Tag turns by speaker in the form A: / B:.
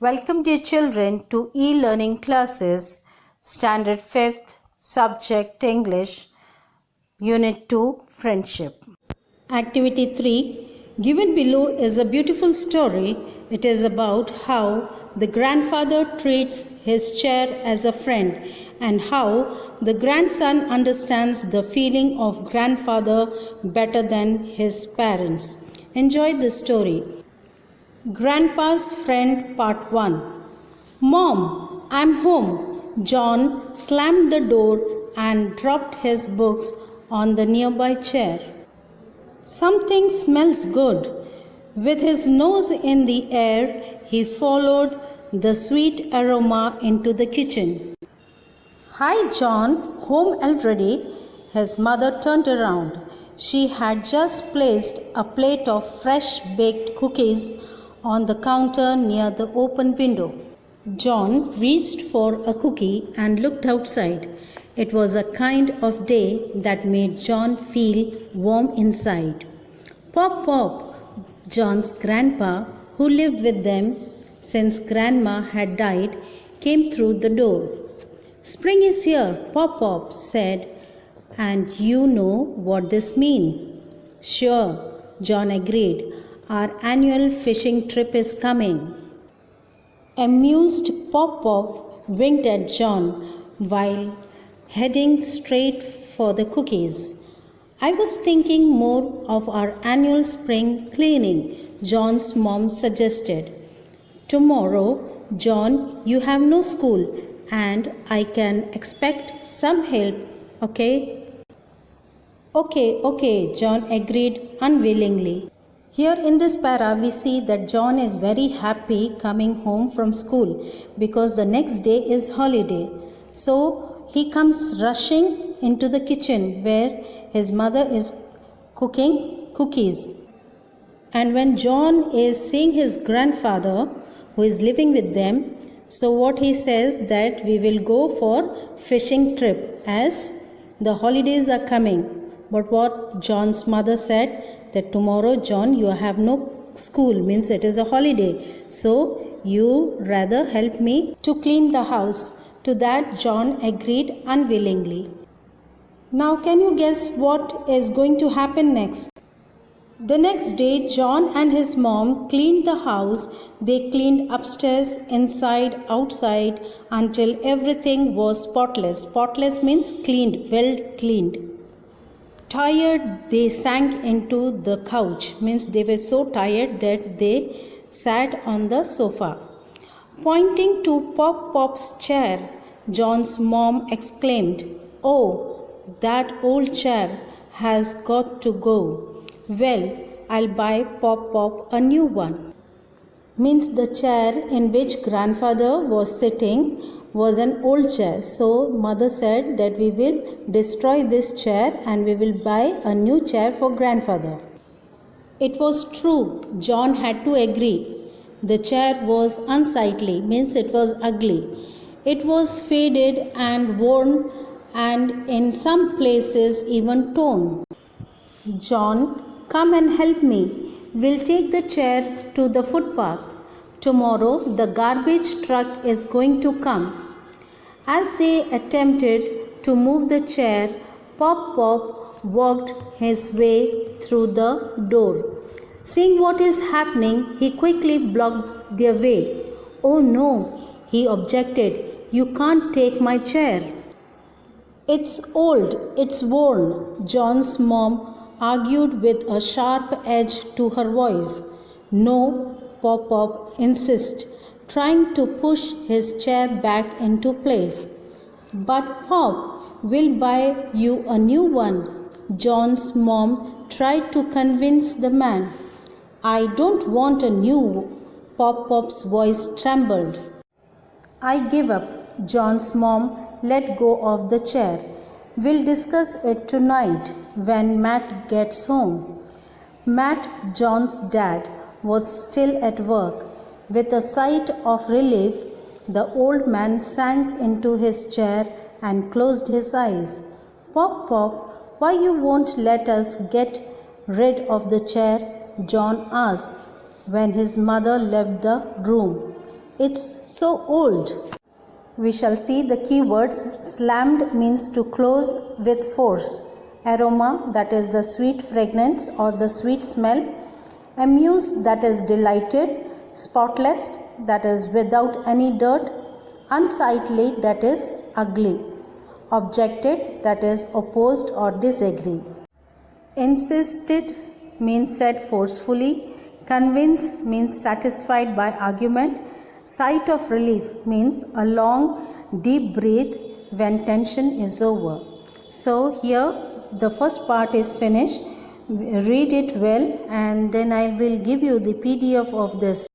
A: Welcome, dear children, to e-learning classes, Standard 5th, Subject English, Unit 2, Friendship. Activity 3. Given below is a beautiful story. It is about how the grandfather treats his chair as a friend and how the grandson understands the feeling of grandfather better than his parents. Enjoy the story. Grandpa's Friend Part 1. Mom, I'm home. John slammed the door and dropped his books on the nearby chair. Something smells good. With his nose in the air, he followed the sweet aroma into the kitchen. Hi, John. Home already? His mother turned around. She had just placed a plate of fresh baked cookies on the counter near the open window. John reached for a cookie and looked outside. It was a kind of day that made John feel warm inside. Pop, Pop, John's grandpa, who lived with them since Grandma had died, came through the door. Spring is here, Pop, Pop said, and you know what this means. Sure, John agreed. Our annual fishing trip is coming. Amused, Pop Pop winked at John while heading straight for the cookies. I was thinking more of our annual spring cleaning, John's mom suggested. Tomorrow, John, you have no school and I can expect some help, okay? Okay, John agreed unwillingly. Here in this para, we see that John is very happy coming home from school because the next day is holiday. So he comes rushing into the kitchen where his mother is cooking cookies. And when John is seeing his grandfather who is living with them, so what he says that we will go for fishing trip as the holidays are coming. But what John's mother said that tomorrow, John, you have no school, means it is a holiday. So you rather help me to clean the house. To that, John agreed unwillingly. Now can you guess what is going to happen next? The next day, John and his mom cleaned the house. They cleaned upstairs, inside, outside until everything was spotless. Spotless means cleaned, well cleaned. Tired, they sank into the couch, means they were so tired that they sat on the sofa. Pointing to Pop Pop's chair, John's mom exclaimed, "Oh, that old chair has got to go. Well, I'll buy Pop Pop a new one." Means the chair in which grandfather was sitting was an old chair. So mother said that we will destroy this chair and we will buy a new chair for grandfather. It was true. John had to agree. The chair was unsightly, means it was ugly. It was faded and worn and in some places even torn. John, come and help me. We'll take the chair to the footpath. Tomorrow the garbage truck is going to come. As they attempted to move the chair, Pop Pop walked his way through the door. Seeing what is happening, he quickly blocked their way. "Oh no," he objected. "You can't take my chair." "It's old, it's worn," John's mom argued with a sharp edge to her voice. "No," Pop Pop insisted, trying to push his chair back into place. "But Pop, we'll buy you a new one," John's mom tried to convince the man. "I don't want a new," Pop Pop's voice trembled. "I give up." John's mom let go of the chair. "We'll discuss it tonight when Matt gets home." Matt, John's dad, was still at work. With a sigh of relief, the old man sank into his chair and closed his eyes. "Pop, Pop, why you won't let us get rid of the chair?" John asked when his mother left the room. It's so old. We shall see the keywords. Slammed means to close with force. Aroma, that is the sweet fragrance or the sweet smell. Amused, that is delighted. Spotless, that is without any dirt. Unsightly, that is ugly. Objected, that is opposed or disagree. Insisted means said forcefully. Convince means satisfied by argument. Sight of relief means a long deep breath when tension is over. So here the first part is finished. Read it well and then I will give you the PDF of this